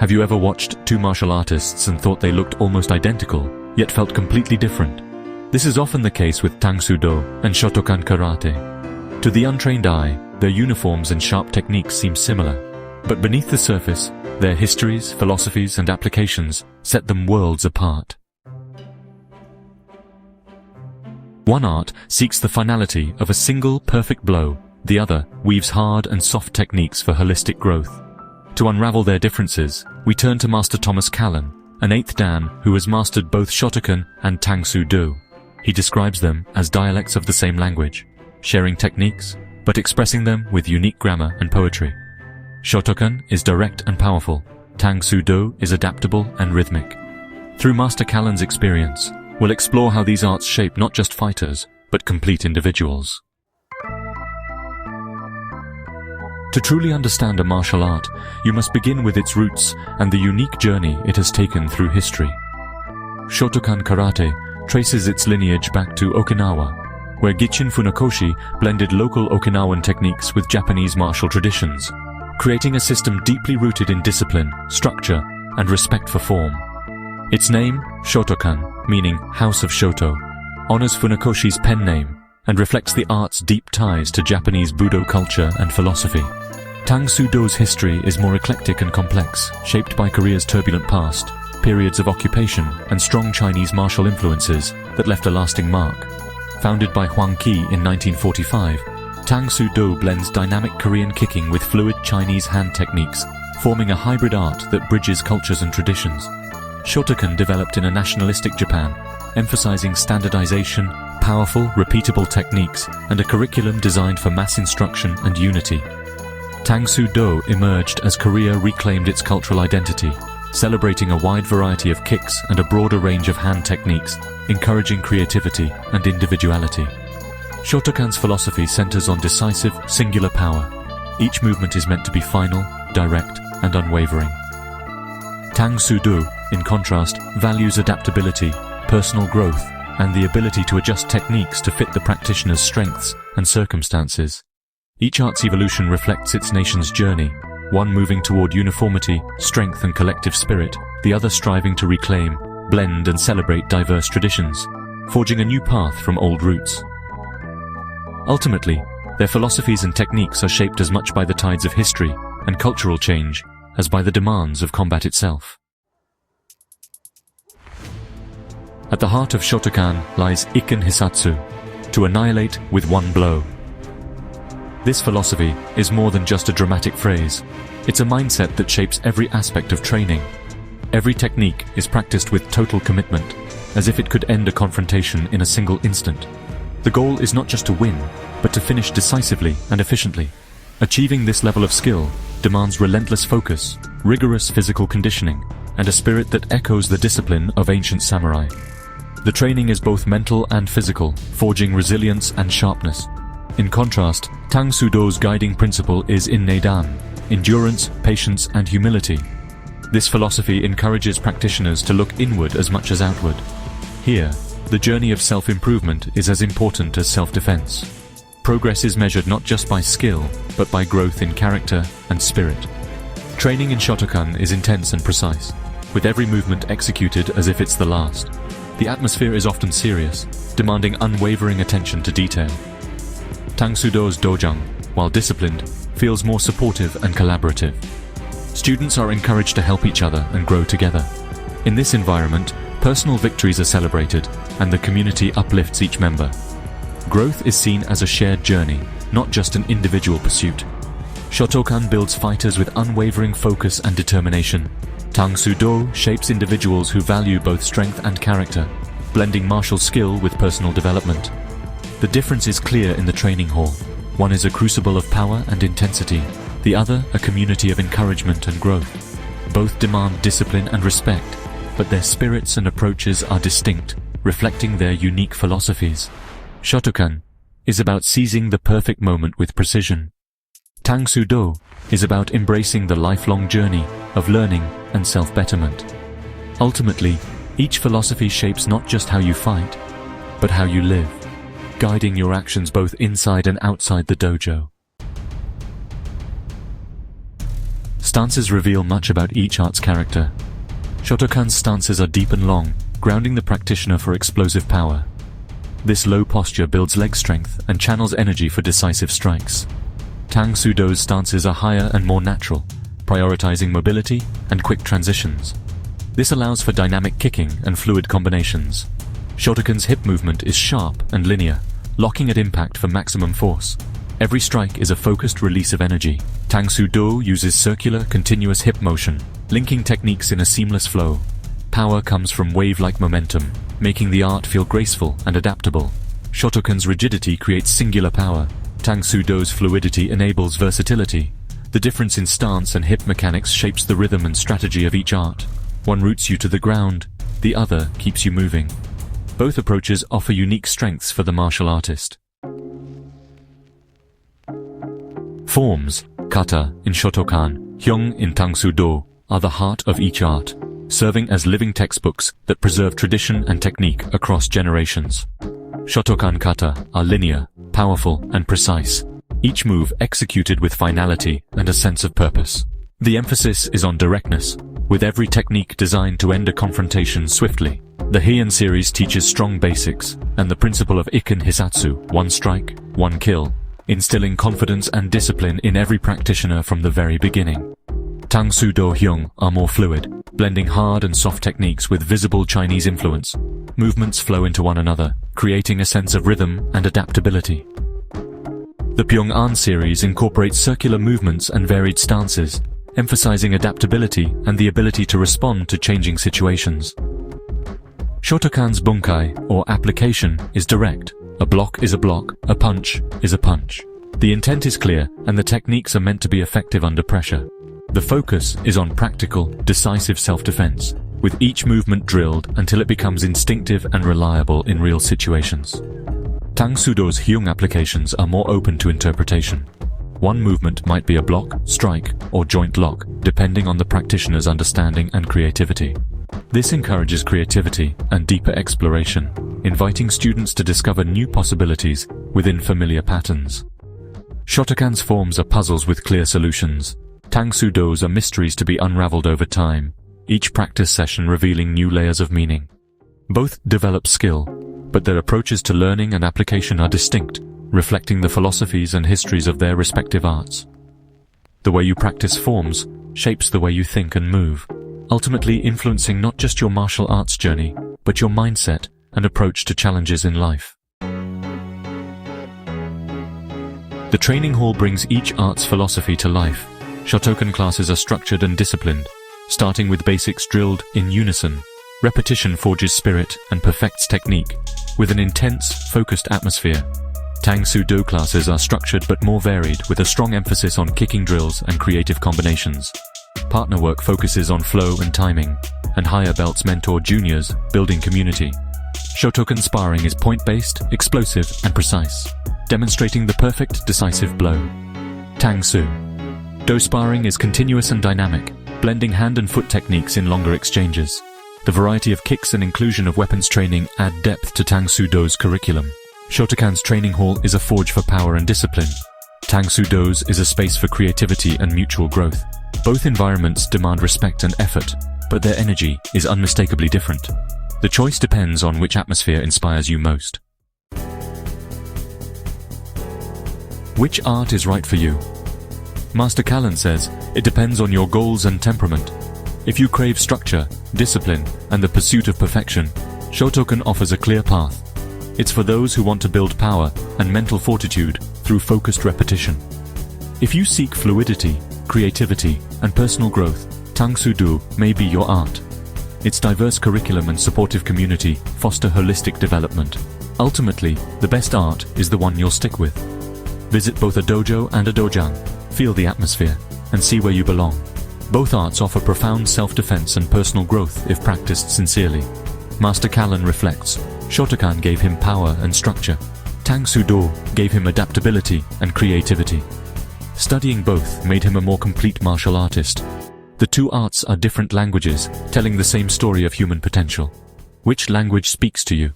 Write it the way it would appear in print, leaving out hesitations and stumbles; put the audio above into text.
Have you ever watched two martial artists and thought they looked almost identical, yet felt completely different? This is often the case with Tang Soo Do and Shotokan karate. To the untrained eye, their uniforms and sharp techniques seem similar, but beneath the surface, their histories, philosophies, and applications set them worlds apart. One art seeks the finality of a single perfect blow, the other weaves hard and soft techniques for holistic growth. To unravel their differences, we turn to Master Thomas Callan, an 8th Dan who has mastered both Shotokan and Tang Soo Do. He describes them as dialects of the same language, sharing techniques, but expressing them with unique grammar and poetry. Shotokan is direct and powerful. Tang Soo Do is adaptable and rhythmic. Through Master Callan's experience, we'll explore how these arts shape not just fighters, but complete individuals. To truly understand a martial art, you must begin with its roots and the unique journey it has taken through history. Shotokan karate traces its lineage back to Okinawa, where Gichin Funakoshi blended local Okinawan techniques with Japanese martial traditions, creating a system deeply rooted in discipline, structure, and respect for form. Its name, Shotokan, meaning House of Shoto, honors Funakoshi's pen name and reflects the art's deep ties to Japanese Budo culture and philosophy. Tang Soo Do's history is more eclectic and complex, shaped by Korea's turbulent past, periods of occupation, and strong Chinese martial influences that left a lasting mark. Founded by Hyung in 1945, Tang Soo Do blends dynamic Korean kicking with fluid Chinese hand techniques, forming a hybrid art that bridges cultures and traditions. Shotokan developed in a nationalistic Japan, emphasizing standardization, powerful, repeatable techniques, and a curriculum designed for mass instruction and unity. Tang Soo Do emerged as Korea reclaimed its cultural identity, celebrating a wide variety of kicks and a broader range of hand techniques, encouraging creativity and individuality. Shotokan's philosophy centers on decisive, singular power. Each movement is meant to be final, direct, and unwavering. Tang Soo Do, in contrast, values adaptability, personal growth, and the ability to adjust techniques to fit the practitioner's strengths and circumstances. Each art's evolution reflects its nation's journey, one moving toward uniformity, strength, and collective spirit, the other striving to reclaim, blend, and celebrate diverse traditions, forging a new path from old roots. Ultimately, their philosophies and techniques are shaped as much by the tides of history and cultural change as by the demands of combat itself. At the heart of Shotokan lies Ikken Hissatsu, to annihilate with one blow. This philosophy is more than just a dramatic phrase. It's a mindset that shapes every aspect of training. Every technique is practiced with total commitment, as if it could end a confrontation in a single instant. The goal is not just to win, but to finish decisively and efficiently. Achieving this level of skill demands relentless focus, rigorous physical conditioning, and a spirit that echoes the discipline of ancient samurai. The training is both mental and physical, forging resilience and sharpness. In contrast, Tang Soo Do's guiding principle is in Neh Dan, endurance, patience, and humility. This philosophy encourages practitioners to look inward as much as outward. Here, the journey of self-improvement is as important as self-defense. Progress is measured not just by skill, but by growth in character and spirit. Training in Shotokan is intense and precise, with every movement executed as if it's the last. The atmosphere is often serious, demanding unwavering attention to detail. Tang Soo Do's dojang, while disciplined, feels more supportive and collaborative. Students are encouraged to help each other and grow together. In this environment, personal victories are celebrated, and the community uplifts each member. Growth is seen as a shared journey, not just an individual pursuit. Shotokan builds fighters with unwavering focus and determination. Tang Soo Do shapes individuals who value both strength and character, blending martial skill with personal development. The difference is clear in the training hall. One is a crucible of power and intensity, the other a community of encouragement and growth. Both demand discipline and respect, but their spirits and approaches are distinct, reflecting their unique philosophies. Shotokan is about seizing the perfect moment with precision. Tang Soo Do is about embracing the lifelong journey of learning and self-betterment. Ultimately, each philosophy shapes not just how you fight, but how you live, guiding your actions both inside and outside the dojo. Stances reveal much about each art's character. Shotokan's stances are deep and long, grounding the practitioner for explosive power. This low posture builds leg strength and channels energy for decisive strikes. Tang Soo Do's stances are higher and more natural, prioritizing mobility and quick transitions. This allows for dynamic kicking and fluid combinations. Shotokan's hip movement is sharp and linear, locking at impact for maximum force. Every strike is a focused release of energy. Tang Soo Do uses circular, continuous hip motion, linking techniques in a seamless flow. Power comes from wave-like momentum, making the art feel graceful and adaptable. Shotokan's rigidity creates singular power. Tang Soo Do's fluidity enables versatility. The difference in stance and hip mechanics shapes the rhythm and strategy of each art. One roots you to the ground, the other keeps you moving. Both approaches offer unique strengths for the martial artist. Forms, Kata in Shotokan, Hyung in Tang Soo Do, are the heart of each art, serving as living textbooks that preserve tradition and technique across generations. Shotokan kata are linear, powerful, and precise, each move executed with finality and a sense of purpose. The emphasis is on directness, with every technique designed to end a confrontation swiftly. The Heian series teaches strong basics, and the principle of Ikken Hissatsu, one strike, one kill, instilling confidence and discipline in every practitioner from the very beginning. Tang Soo Do Hyung are more fluid, blending hard and soft techniques with visible Chinese influence. Movements flow into one another, creating a sense of rhythm and adaptability. The Pyong-an series incorporates circular movements and varied stances, emphasizing adaptability and the ability to respond to changing situations. Shotokan's bunkai, or application, is direct. A block is a block, a punch is a punch. The intent is clear, and the techniques are meant to be effective under pressure. The focus is on practical, decisive self-defense, with each movement drilled until it becomes instinctive and reliable in real situations. Tang Soo Do's Hyung applications are more open to interpretation. One movement might be a block, strike, or joint lock, depending on the practitioner's understanding and creativity. This encourages creativity and deeper exploration, inviting students to discover new possibilities within familiar patterns. Shotokan's forms are puzzles with clear solutions. Tang Soo Do's are mysteries to be unraveled over time, each practice session revealing new layers of meaning. Both develop skill, but their approaches to learning and application are distinct, reflecting the philosophies and histories of their respective arts. The way you practice forms shapes the way you think and move, ultimately influencing not just your martial arts journey, but your mindset and approach to challenges in life. The training hall brings each art's philosophy to life. Shotokan classes are structured and disciplined, starting with basics drilled in unison. Repetition forges spirit and perfects technique, with an intense, focused atmosphere. Tang Soo Do classes are structured but more varied, with a strong emphasis on kicking drills and creative combinations. Partner work focuses on flow and timing, and higher belts mentor juniors, building community. Shotokan sparring is point-based, explosive, and precise, demonstrating the perfect, decisive blow. Tang Soo Do sparring is continuous and dynamic, blending hand and foot techniques in longer exchanges. The variety of kicks and inclusion of weapons training add depth to Tang Soo Do's curriculum. Shotokan's training hall is a forge for power and discipline. Tang Soo Do's is a space for creativity and mutual growth. Both environments demand respect and effort, but their energy is unmistakably different. The choice depends on which atmosphere inspires you most. Which art is right for you? Master Callan says, it depends on your goals and temperament. If you crave structure, discipline, and the pursuit of perfection, Shotokan offers a clear path. It's for those who want to build power and mental fortitude through focused repetition. If you seek fluidity, creativity, and personal growth, Tang Soo Do may be your art. Its diverse curriculum and supportive community foster holistic development. Ultimately, the best art is the one you'll stick with. Visit both a dojo and a dojang, feel the atmosphere, and see where you belong. Both arts offer profound self-defense and personal growth if practiced sincerely. Master Callan reflects, Shotokan gave him power and structure. Tang Soo Do gave him adaptability and creativity. Studying both made him a more complete martial artist. The two arts are different languages, telling the same story of human potential. Which language speaks to you?